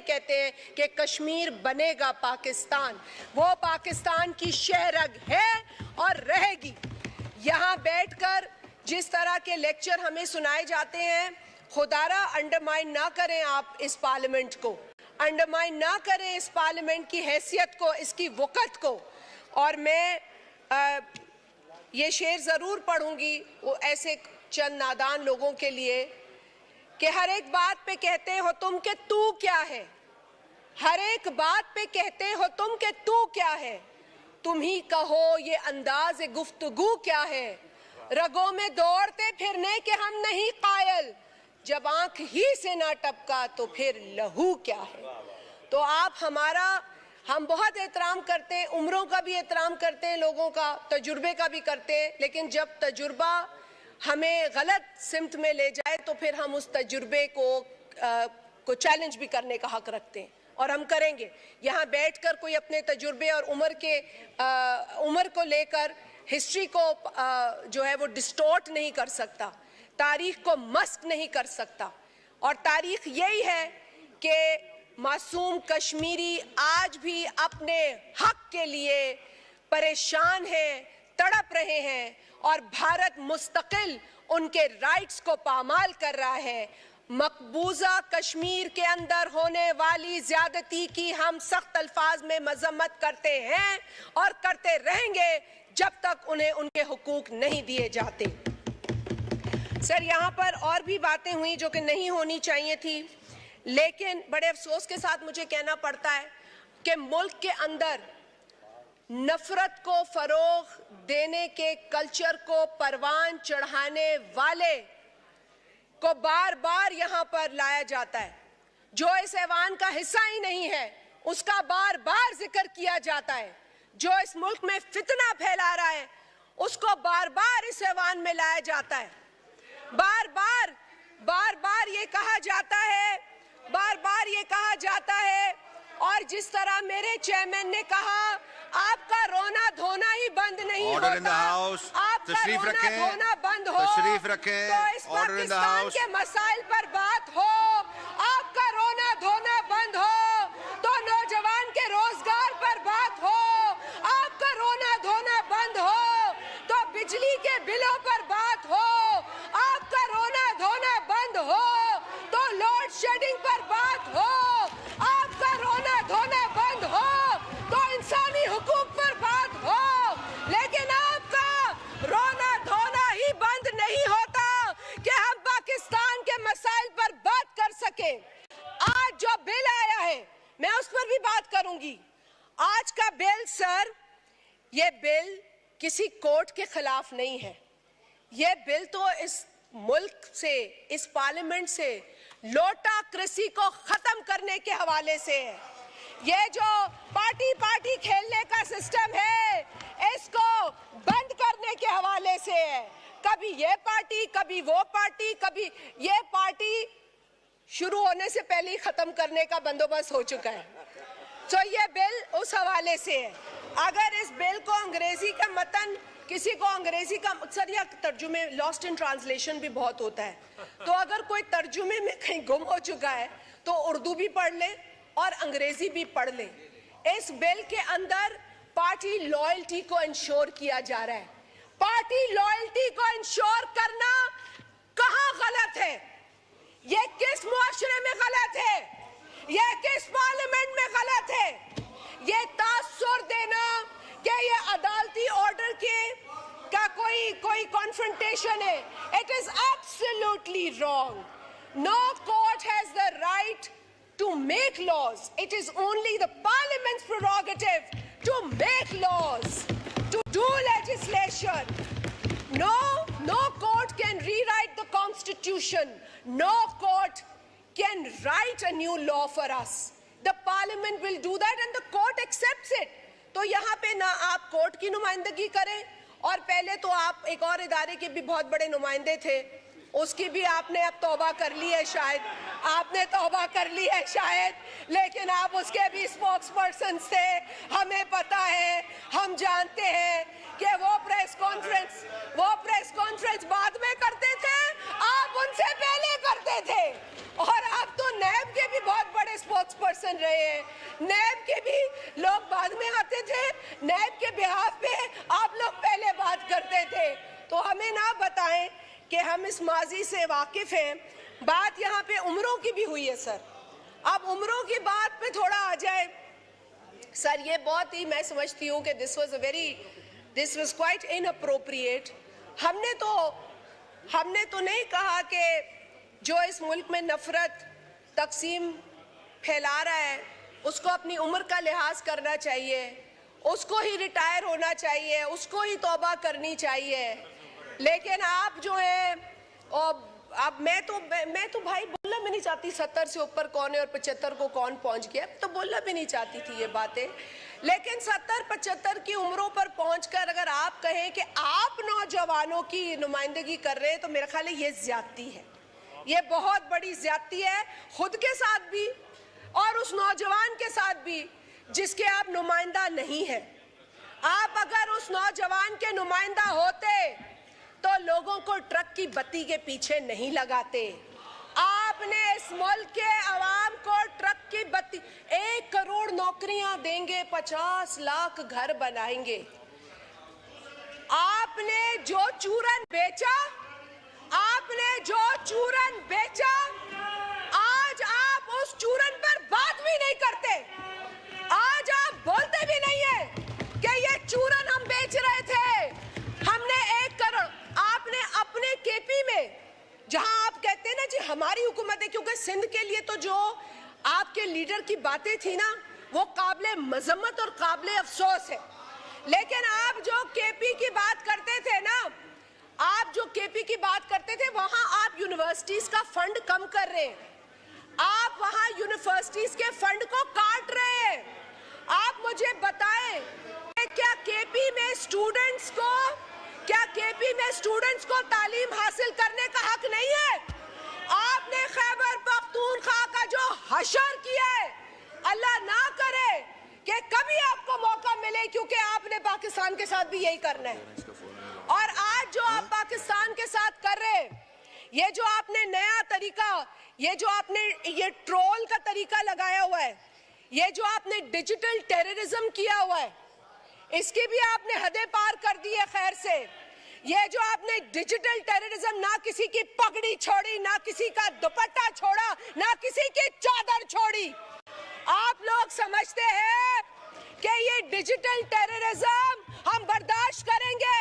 इसीलिए कहते हैं कि कश्मीर बनेगा पाकिस्तान। वो पाकिस्तान की शहरग है और रहेगी। यहाँ बैठकर जिस तरह के लेक्चर हमें सुनाए जाते हैं, खुदारा अंडरमाइन ना करें आप इस पार्लियामेंट को, अंडरमाइन ना करें इस पार्लियामेंट की हैसियत को, इसकी वक़्त को। और मैं ये शेर ज़रूर पढ़ूंगी वो ऐसे चंद नादान लोगों के लिए कि हर एक बात पे कहते हो तुम कि तू क्या है, हर एक बात पे कहते हो तुम कि तू क्या है, तुम ही कहो ये अंदाज़ गुफ्तगू क्या है, रगों में दौड़ते फिरने के हम नहीं कायल, जब आंख ही से ना टपका तो फिर लहू क्या है। तो आप हम बहुत एहतराम करते हैं, उम्रों का भी एहतराम करते हैं, लोगों का तजुर्बे का भी करते हैं, लेकिन जब तजुर्बा हमें गलत सिमत में ले जाए तो फिर हम उस तजुर्बे को चैलेंज भी करने का हक रखते हैं और हम करेंगे। यहाँ बैठकर कोई अपने तजुर्बे और उम्र को लेकर हिस्ट्री को जो है वो डिस्टॉर्ट नहीं कर सकता, तारीख को मस्क नहीं कर सकता। और तारीख यही है कि मासूम कश्मीरी आज भी अपने हक के लिए परेशान हैं, तड़प रहे हैं और भारत मुस्तकिल उनके राइट्स को पामाल कर रहा है। मकबूजा कश्मीर के अंदर होने वाली ज्यादती की हम सख्त अल्फाज में मजम्मत करते हैं और करते रहेंगे जब तक उन्हें उनके हुकूक नहीं दिए जाते। सर, यहाँ पर और भी बातें हुई जो कि नहीं होनी चाहिए थी, लेकिन बड़े अफसोस के साथ मुझे कहना पड़ता है कि मुल्क के अंदर नफरत को फरोग देने के कल्चर को परवान चढ़ाने वाले को बार बार यहाँ पर लाया जाता है। जो इस ऐवान का हिस्सा ही नहीं है उसका बार बार जिक्र किया जाता है। जो इस मुल्क में फितना फैला रहा है उसको बार बार इस ऐवान में लाया जाता है। बार बार ये कहा जाता है, बार बार ये कहा जाता है। और जिस तरह मेरे चेयरमैन ने कहा, आपका रोना धोना ही बंद नहीं होता, आपका रोना धोना बंद हो तो इस पाकिस्तान के मसाइल पर बात हो, आपका रोना धोना बंद हो तो नौजवान के रोजगार पर बात हो, आपका रोना धोना बंद हो तो बिजली के बिलों पर बात हो, आपका रोना धोना बंद हो तो लोड शेडिंग पर बात हो, आपका रोना धोना बंद हो तो इंसानी हुकूक पर बात हो। लेकिन आपका रोना धोना ही बंद नहीं होता कि हम पाकिस्तान के मसाइल पर बात कर सके। आज जो बिल आया है मैं उस पर भी बात करूंगी। आज का बिल सर, ये बिल किसी कोर्ट के खिलाफ नहीं है। ये बिल तो इस मुल्क से, इस पार्लियामेंट से लोटाक्रेसी को खत्म करने के हवाले से है। ये जो पार्टी खेलने का सिस्टम है इसको बंद करने के हवाले से है। कभी ये पार्टी, कभी वो पार्टी, कभी ये पार्टी, शुरू होने से पहले ही खत्म करने का बंदोबस्त हो चुका है। तो ये बिल उस हवाले से है। अगर इस बिल को अंग्रेजी का मतन, किसी को अंग्रेजी का सर या तर्जुमे, लॉस्ट इन ट्रांसलेशन भी बहुत होता है, तो अगर कोई तर्जुमे में कहीं गुम हो चुका है तो उर्दू भी पढ़ ले और अंग्रेजी भी पढ़ ले। इस बिल के अंदर पार्टी लॉयल्टी को इंश्योर किया जा रहा है। पार्टी लॉयल्टी को इंश्योर करना कहाँ गलत है? ये किस मुआशरे में गलत है? ये किस पार्लियामेंट में गलत है? ये तासुर देना कि ये अदालती ऑर्डर का कोई कॉन्फ्रंटेशन है, it is absolutely wrong. No court has the right to make laws. It is only the parliament's prerogative to make laws, to do legislation. No court can rewrite the constitution. No court can write a new law for us. The parliament will do that and the court accepts it. तो यहाँ पे ना आप court की नुमाइंदगी करें, और पहले तो आप एक और इदारे के भी बहुत बड़े नुमाइंदे थे, उसकी भी आपने अब तौबा कर ली है शायद, आपने तौबा कर ली है शायद, लेकिन आप उसके भी स्पोक्स पर्सन थे। हमें पता है, हम जानते हैं कि वो प्रेस कॉन्फ्रेंस बाद में करते थे, आप उनसे पहले करते थे। और आप तो नैब के भी बहुत बड़े स्पोक्स पर्सन सुन रहे हैं। नैब के भी लोग बाद में आते थे, नैब के बिहाफ पे आप लोग पहले बात करते थे। तो हमें ना बताएं कि हम इस माजी से वाकिफ हैं। बात यहाँ पे उम्रों की भी हुई है सर। अब उम्रों की बात पे थोड़ा आ जाए सर, ये बहुत ही मैं समझती हूँ कि दिस वाज क्वाइट इनअप्रोप्रिएट। हमने तो नहीं कहा कि जो इस मुल्क में नफरत तकसीम फैला रहा है उसको अपनी उम्र का लिहाज करना चाहिए, उसको ही रिटायर होना चाहिए, उसको ही तौबा करनी चाहिए। लेकिन आप जो है, और अब मैं तो भाई बोलना भी नहीं चाहती 70 से ऊपर कौन है और 75 को कौन पहुंच गया, तो बोलना भी नहीं चाहती थी ये बातें। लेकिन 70-75 की उम्रों पर पहुंचकर अगर आप कहें कि आप नौजवानों की नुमाइंदगी कर रहे हैं, तो मेरा ख्याल है ये ज्यादती है, ये बहुत बड़ी ज्यादती है, खुद के साथ भी और उस नौजवान के साथ भी जिसके आप नुमाइंदा नहीं है। आप अगर उस नौजवान के नुमाइंदा होते तो लोगों को ट्रक की बत्ती के पीछे नहीं लगाते। आपने इस मुल्क के अवाम को ट्रक की बत्ती, 1 करोड़ नौकरियां देंगे, 50 लाख घर बनाएंगे। आपने जो चूरन बेचा, आज आप उस चूरन पर बात भी नहीं करते। आज आप बोलते भी नहीं है कि ये चूरन हम बेच रहे थे, हमने 1 करोड़। आपने अपने केपी में, जहां आप कहते हैं ना जी हमारी हुकूमत है, क्योंकि सिंध के लिए तो जो आपके लीडर की बातें थी ना वो काबिले मजम्मत और काबिले अफसोस है। लेकिन आप जो केपी की बात करते थे ना, वहां आप यूनिवर्सिटीज का फंड कम कर रहे हैं, आप वहां यूनिवर्सिटीज के फंड को काट रहे हैं। आप मुझे बताएं क्या केपी में स्टूडेंट्स को तालीम हासिल करने का हक नहीं है? आपने खैबर पख्तूनख्वा का जो हशर किया है, अल्लाह ना करे कि कभी आपको मौका मिले, क्योंकि आपने पाकिस्तान के साथ भी यही करना है। और आज जो आप पाकिस्तान के साथ कर रहे हैं, ये जो आपने नया तरीका, ये ट्रोल का तरीका लगाया हुआ है, ये जो आपने डिजिटल टेररिज्म किया हुआ है, इसकी भी आपने हदें पार कर दी है। खैर से ये जो आपने डिजिटल टेररिज्म, ना किसी की पगड़ी छोड़ी, ना किसी का दुपट्टा छोड़ा, ना किसी की चादर छोड़ी। आप लोग समझते हैं कि ये डिजिटल टेररिज्म हम बर्दाश्त करेंगे?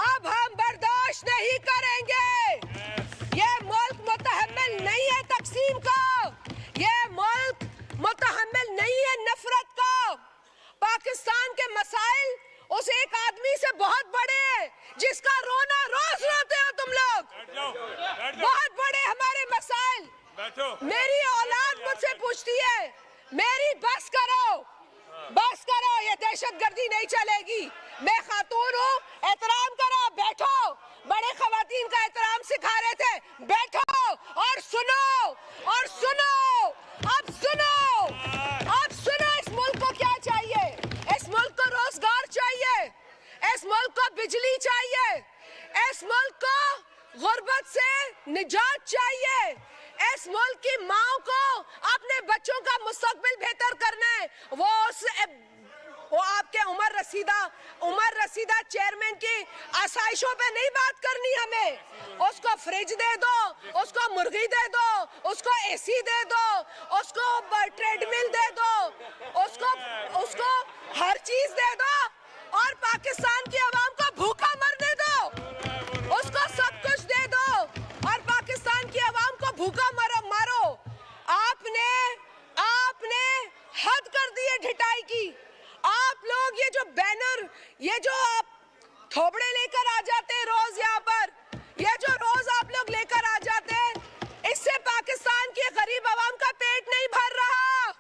अब हम बर्दाश्त नहीं करेंगे। ये मुल्क मुतहम्मिल नहीं है तकसीम का, ये मुल्क मुतहम्मिल नहीं है नफरत का। पाकिस्तान के मसाइल उस एक आदमी से बहुत बड़े हैं जिसका रोना रोज रोते हो तुम लोग। बहुत बड़े हमारे मसाइल। मेरी औलाद मुझसे पूछती है, मेरी बस करो, ये दहशतगर्दी नहीं चलेगी। मैं खातून हूँ, एहतराम करो, बैठो। बड़े खवातीन का एहतराम सिखा रहे थे, बैठो और सुनो। अब सुनो इस मुल्क को क्या चाहिए? इस मुल्क को रोजगार चाहिए, इस मुल्क को बिजली चाहिए, इस मुल्क को गुर्बत से निजात चाहिए, इस मुल्क की माँ को अपने बच्चों का मुस्तकबिल बेहतर करना है। वो आपके उमर रसीदा चेयरमैन की आसाइशों पे नहीं बात करनी हमें। उसको फ्रिज दे दो, उसको मुर्गी दे दो, उसको एसी दे दो, उसको ट्रेडमिल दे दो, उसको हर चीज दे दो और पाकिस्तान की आवाम को भूखा मरने दो। उसको सब कुछ दे दो और पाकिस्तान की आवाम को भूखा मारो। आपने हद कर दी है ढिठाई की। आप लोग ये जो बैनर, ये जो आप थोबड़े लेकर आ जाते हैं रोज यहाँ पर, ये जो रोज आप लोग लेकर आ जाते हैं, इससे पाकिस्तान की गरीब आवाम का पेट नहीं भर रहा,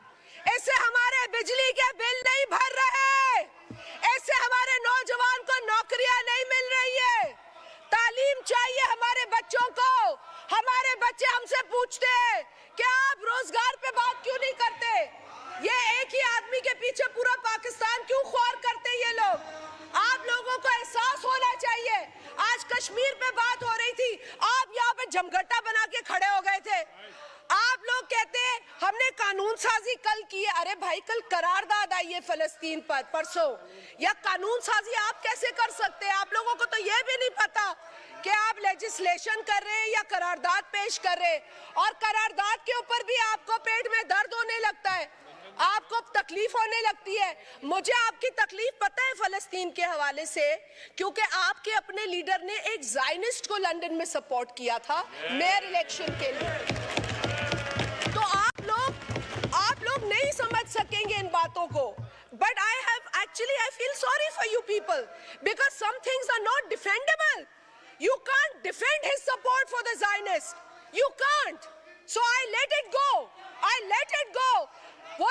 इससे हमारे बिजली के बिल नहीं भर रहे, इससे हमारे नौजवान को नौकरियां नहीं मिल रही है। तालीम चाहिए हमारे बच्चों को। हमारे बच्चे हमसे पूछते हैं कि आप रोजगार पे बात क्यों नहीं करते? ये एक ही आदमी के पीछे पूरा पाकिस्तान क्यों ख्वार करते ये लोग? आप लोगों को एहसास होना चाहिए। आज कश्मीर पे बात हो रही थी, कल की, अरे भाई कल करारदाद आई है फलस्तीन पर परसों, या कानून साजी आप कैसे कर सकते हैं? आप लोगों को तो ये भी नहीं पता कि आप लेजिस्लेशन कर रहे हैं या करारदाद पेश कर रहे हैं, और करारदाद के ऊपर भी आपको पेट में दर्द होने लगता है, आपको तकलीफ होने लगती है। मुझे आपकी तकलीफ पता है फलस्तीन के हवाले से, क्योंकि आपके अपने लीडर ने एक ज़ायनिस्ट को लंदन में सपोर्ट किया था मेयर इलेक्शन के लिए। तो आप लोग नहीं समझ सकेंगे इन बातों को। But I feel sorry for you people because some things are not defendable. You can't defend his support for the Zionists. You can't. So I let it go. वो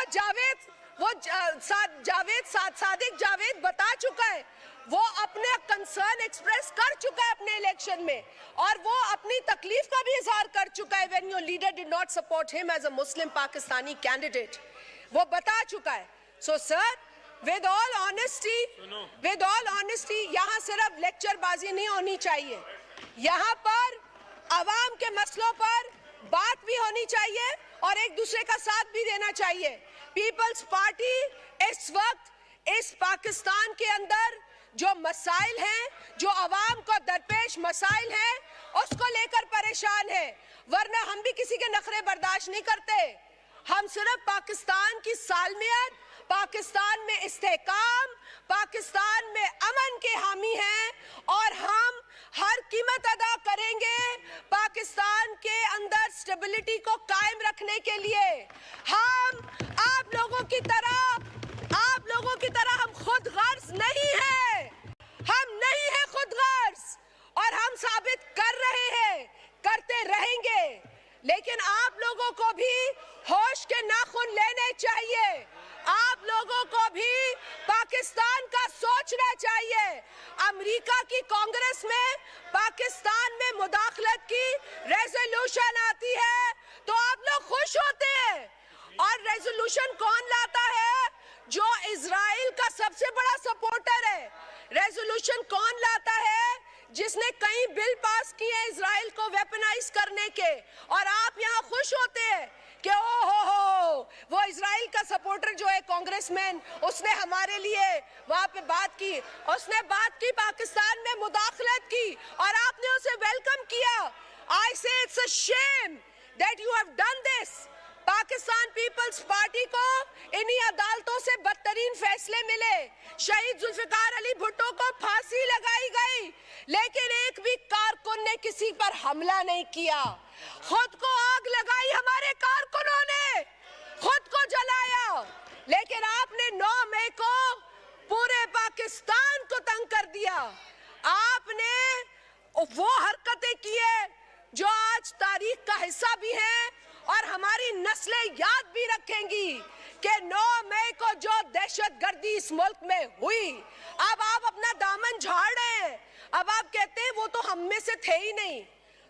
सादिक जावेद बता चुका है, वो अपने कंसर्न एक्सप्रेस कर चुका है अपने इलेक्शन में, और वो अपनी तकलीफ का भी इजहार कर चुका है when your leader did not support him as a Muslim Pakistani candidate. वो बता चुका है. So sir, with all honesty, यहाँ सिर्फ लेक्चरबाजी नहीं होनी चाहिए, यहाँ पर अवाम के मसलों पर बात भी होनी चाहिए और एक दूसरे का साथ भी देना चाहिए। पीपल्स पार्टी इस वक्त इस पाकिस्तान के अंदर जो मसाइल हैं, जो अवाम को दरपेश मसाइल हैं, उसको लेकर परेशान है, वरना हम भी किसी के नखरे बर्दाश्त नहीं करते। हम सिर्फ पाकिस्तान की सालमियत, पाकिस्तान में इस्तेहकाम, पाकिस्तान में अमन के हामी हैं, और हम हर कीमत अदा करेंगे पाकिस्तान के अंदर स्टेबिलिटी को कायम रखने के लिए। हम आप लोगों की तरह हम खुद गर्ज नहीं हैं, हम नहीं हैं खुद गर्ज, और हम साबित कर रहे हैं, करते रहेंगे। लेकिन आप लोगों को भी होश के नाखून लेने चाहिए, आप लोगों को भी पाकिस्तान का सोचना चाहिए। अमेरिका की कांग्रेस में पाकिस्तान में मुदाखलत की रेजोल्यूशन आती है तो आप लोग खुश होते हैं, और रेजोल्यूशन कौन लाता है? जो इजराइल का सबसे बड़ा सपोर्टर है। रेजोल्यूशन कौन लाता है? जिसने कई बिल पास किए इजराइल को वेपनाइज करने के, और आप यहाँ खुश होते हैं कि ओ हो वो इजराइल का सपोर्टर जो है कांग्रेसमैन, उसने हमारे लिए वहां पे बात की, उसने बात की, पाकिस्तान में मुदाखलत की, और आपने उसे वेलकम किया। I say it's a shame that you have done this. Pakistan Peoples Party को इन्हीं अदालतों से बदतरीन फैसले मिले, शहीद जुल्फिकार अली भुट्टो को फांसी लगाई गई, लेकिन एक भी कारकुन ने किसी पर हमला नहीं किया। खुद को आग लगाई हमारे कारकुनों ने, खुद को जलाया, लेकिन आपने 9 मई को पूरे पाकिस्तान को तंग कर दिया। आपने वो हरकतें की है जो आज तारीख का हिस्सा भी है, और हमारी नस्लें याद भी रखेंगी कि 9 मई को जो दहशतगर्दी इस मुल्क में हुई, अब आप अपना दामन झाड़ रहे हैं, अब आप कहते हैं वो तो हम में से थे ही नहीं।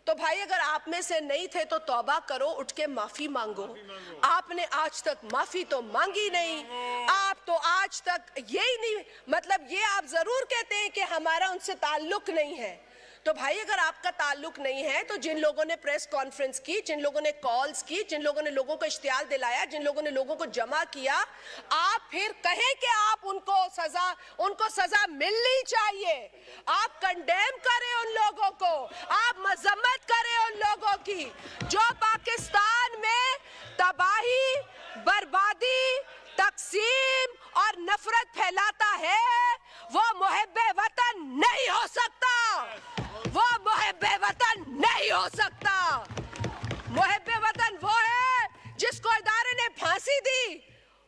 तो भाई अगर आप में से नहीं थे तो तौबा करो, उठ के माफी मांगो। आपने आज तक माफी तो मांगी नहीं, आप तो आज तक यही नहीं, मतलब ये आप जरूर कहते हैं कि हमारा उनसे ताल्लुक नहीं है। तो भाई अगर आपका ताल्लुक नहीं है तो जिन लोगों ने प्रेस कॉन्फ्रेंस की, जिन लोगों ने कॉल्स की, जिन लोगों ने लोगों को इश्तियाल दिलाया, जिन लोगों ने लोगों को जमा किया, आप फिर कहें कि आप उनको सजा मिलनी चाहिए। आप कंडेम करें उन लोगों को, आप मजम्मत करें उन लोगों की जो पाकिस्तान में तबाही, बर्बादी, तकसीम और नफरत फैलाता है। वो मुहिब्बे वतन नहीं हो सकता, वो मुहिब्बे वतन नहीं हो सकता। मुहिब्बे वतन वो है जिसको इदारे ने फांसी दी,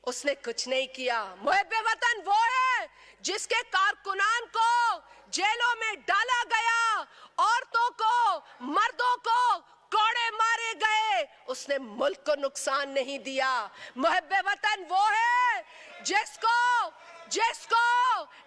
उसने कुछ नहीं किया। मुहिब्बे वतन वो है जिसके कारकुनान को जेलों में डाला गया, औरतों को, मर्दों को कोड़े मारे गए, उसने मुल्क को नुकसान नहीं दिया। मुहिब्बे वतन वो है जिसको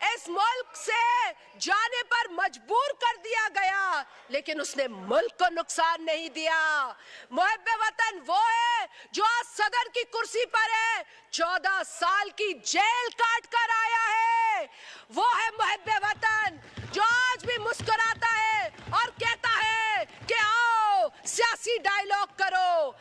इस मुल्क से जाने पर मजबूर कर दिया गया, लेकिन उसने मुल्क को नुकसान नहीं दिया। मुहिब्बे वतन वो है जो आज सदर की कुर्सी पर है, 14 साल की जेल काट कर आया है। वो है मुहिब्बे वतन जो आज भी मुस्कुराता है और कहता है कि आओ सियासी डायलॉग करो।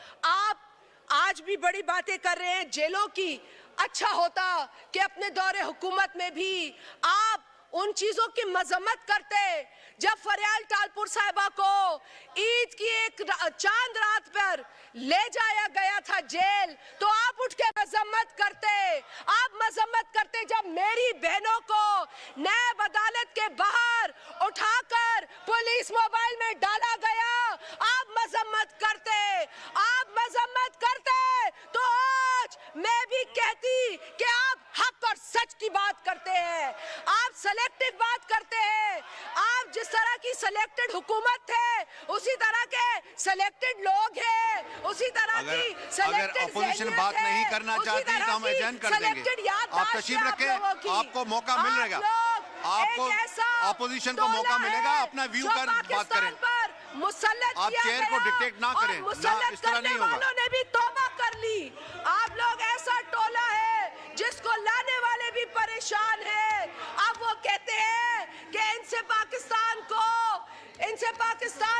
आज भी बड़ी बातें कर रहे हैं जेलों की। अच्छा होता कि अपने दौरे हुकूमत में भी आप उन चीजों की मजम्मत करते। जब फरियाल टालपुर साहिबा को ईद की एक चांद रात पर ले जाया गया था जेल, तो आप उठ के मजम्मत करते। आप मजम्मत करते जब मेरी बहनों को नैब अदालत के बाहर उठाकर पुलिस मोबाइल में डाला गया। आप मजम्मत करते, आप मजम्मत करते। तो आज मैं भी कहती कि आप हक और सच की बात करते हैं, आप सेलेक्टिव बात करते हैं। आप जिस तरह की सिलेक्टेड हुकूमत है, उसी तरह के सिलेक्टेड लोग हैं, उसी तरह की सिलेक्टेड अपोजिशन बात नहीं करना चाहती तो हम एजेंड कर देंगे। आप तशरीफ रखें, आपको मौका मिल रहेगा, आपको अपोजिशन को मौका मिलेगा अपना व्यू कर बात करें। आप चेयर को डिक्टेट ना करें, ना इस तरह नहीं होगा। वालों ने भी तौबा कर ली। आप लोग ऐसा टोला है जिसको लाने वाले भी परेशान हैं। अब वो कहते हैं कि इनसे पाकिस्तान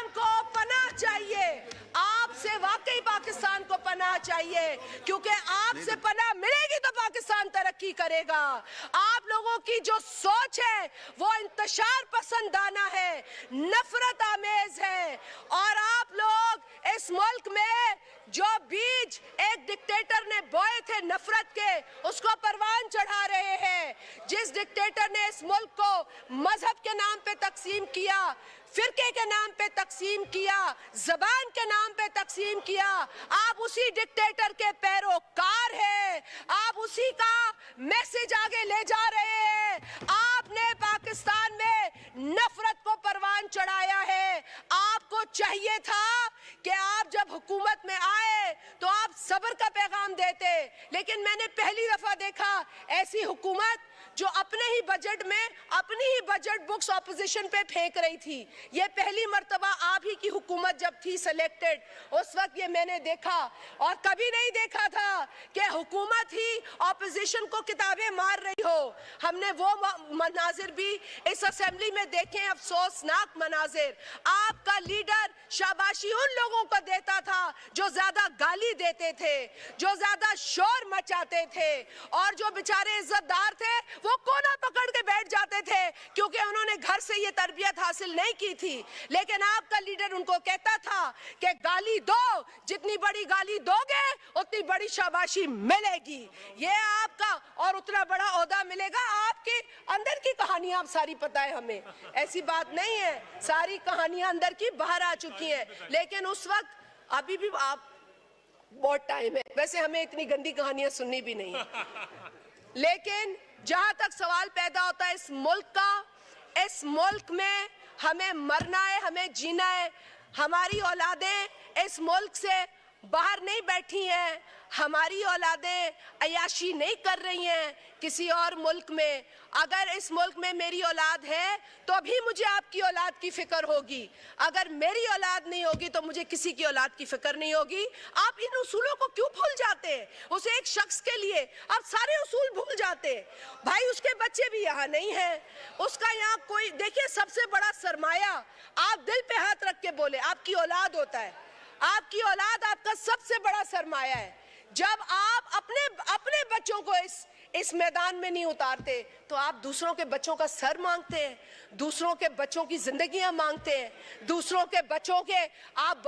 को पनाह चाहिए। आपसे वाकई पाकिस्तान को पनाह चाहिए, क्योंकि आपसे पनाह मिलेगी तो पाकिस्तान तरक्की करेगा। आप लोगों की जो सोच है वो इंतशार पसंदाना है, नफरत आमेज है। और आप लोग इस मुल्क में जो बीज एक डिक्टेटर ने बोए थे नफरत के, उसको परवान चढ़ा रहे हैं। जिस डिक्टेटर ने इस मुल्क को मजहब के नाम पे तकसीम किया, फिरके के नाम पे तकसीम किया, जबान के नाम पे तकसीम किया, आप उसी डिक्टेटर के पैरोकार हैं। आप उसी का मैसेज आगे ले जा रहे हैं। आपने पाकिस्तान में नफरत को परवान चढ़ाया है। आपको चाहिए था कि आप जब हुकूमत में आए तो आप सब्र का पैगाम देते, लेकिन मैंने पहली दफा देखा ऐसी हुकूमत जो अपने ही बजट में अपनी ही बजट बुक्स ऑपोजिशन पे फेंक रही थी। ये पहली मर्तबा आप ही की हुकूमत जब थी सिलेक्टेड, उस वक्त ये मैंने देखा। और कभी नहीं देखा था कि हुकूमत ही ऑपोजिशन को किताबें मार रही हो। हमने वो मनाजिर भी इस असेंबली में देखे, अफसोसनाक मनाजिर। आपका लीडर शाबाशी उन लोगों को देता था जो ज्यादा गाली देते थे, जो ज्यादा शोर मचाते थे, और जो बेचारे इज्जतदार थे वो कोना पकड़ के बैठ जाते थे, क्योंकि उन्होंने घर से ये तरबियत हासिल नहीं की थी। लेकिन आपका लीडर उनको कहता था कि गाली दो, जितनी बड़ी गाली दोगे उतनी बड़ी शाबाशी मिलेगी। ये आपका और उतना बड़ा ओहदा मिलेगा। आपके अंदर की कहानियां आप सारी पता है हमें, ऐसी बात नहीं है, सारी कहानियां अंदर की बाहर आ चुकी हैं। लेकिन उस वक्त अभी भी आप बहुत टाइम है, वैसे हमें इतनी गंदी कहानियां सुननी भी नहीं है। लेकिन जहां तक सवाल पैदा होता है इस मुल्क का, इस मुल्क में हमें मरना है, हमें जीना है। हमारी औलादें इस मुल्क से बाहर नहीं बैठी हैं, हमारी औलादें अयाशी नहीं कर रही हैं किसी और मुल्क में। अगर इस मुल्क में मेरी औलाद है तो भी मुझे आपकी औलाद की फिक्र होगी। अगर मेरी औलाद नहीं होगी तो मुझे किसी की औलाद की फिक्र नहीं होगी। आप इन उसूलों को क्यों भूल जाते हैं? उसे एक शख्स के लिए आप सारे उसूल भूल जाते हैं। भाई उसके बच्चे भी यहाँ नहीं हैं, उसका यहाँ कोई, देखिए सबसे बड़ा सरमाया, आप दिल पे हाथ रख के बोले, आपकी औलाद होता है। आपकी औलाद आपका सबसे बड़ा सरमाया है। जब आप अपने बच्चों को इस मैदान में नहीं उतारते तो आप दूसरों के बच्चों का सर मांगते हैं, दूसरों के बच्चों की जिंदगियां मांगते हैं, दूसरों के बच्चों के आप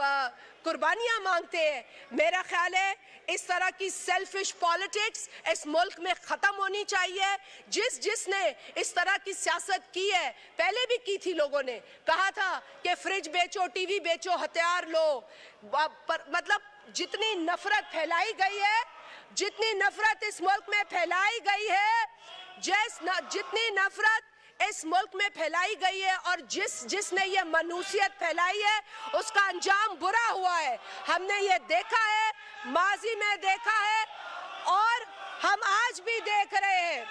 कुर्बानियां मांगते हैं। मेरा ख्याल है इस तरह की सेल्फिश पॉलिटिक्स इस मुल्क में खत्म होनी चाहिए। जिसने इस तरह की सियासत की है, पहले भी की थी, लोगों ने कहा था कि फ्रिज बेचो, टीवी बेचो, हथियार लो, मतलब जितनी नफरत फैलाई गई है, जितनी नफरत इस मुल्क में फैलाई गई है, जितनी नफरत इस मुल्क में फैलाई गई है और जिसने ये मनूसियत फैलाई है उसका अंजाम बुरा हुआ है। हमने ये देखा है, माजी में देखा है और हम आज भी देख रहे हैं।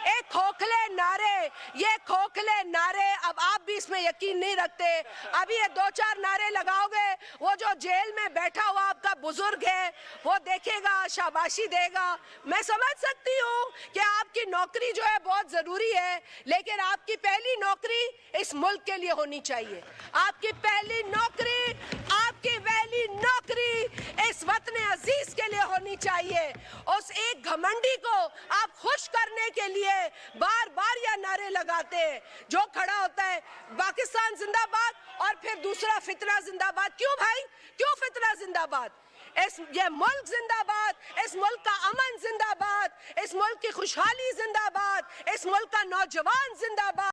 एक खोखले नारे, ये खोखले नारे, अब आप भी इसमें यकीन नहीं रखते। अभी ये 2-4 नारे लगाओगे, वो जो जेल में बैठा हुआ आपका बुजुर्ग है वो देखेगा, शाबाशी देगा। मैं समझ सकती हूँ कि आपकी नौकरी जो है बहुत जरूरी है, लेकिन आपकी पहली नौकरी इस मुल्क के लिए होनी चाहिए। आपकी पहली नौकरी दूसरी इस वतन अजीज के लिए होनी चाहिए। उस एक घमंडी को आप खुश करने के लिए बार बार यह नारे लगाते हैं, जो खड़ा होता है पाकिस्तान जिंदाबाद और फिर दूसरा फितना जिंदाबाद। क्यों भाई, क्यों फितना जिंदाबाद? ये मुल्क जिंदाबाद, इस मुल्क का अमन जिंदाबाद, इस मुल्क की खुशहाली जिंदाबाद, इस मुल्क का नौजवान जिंदाबाद।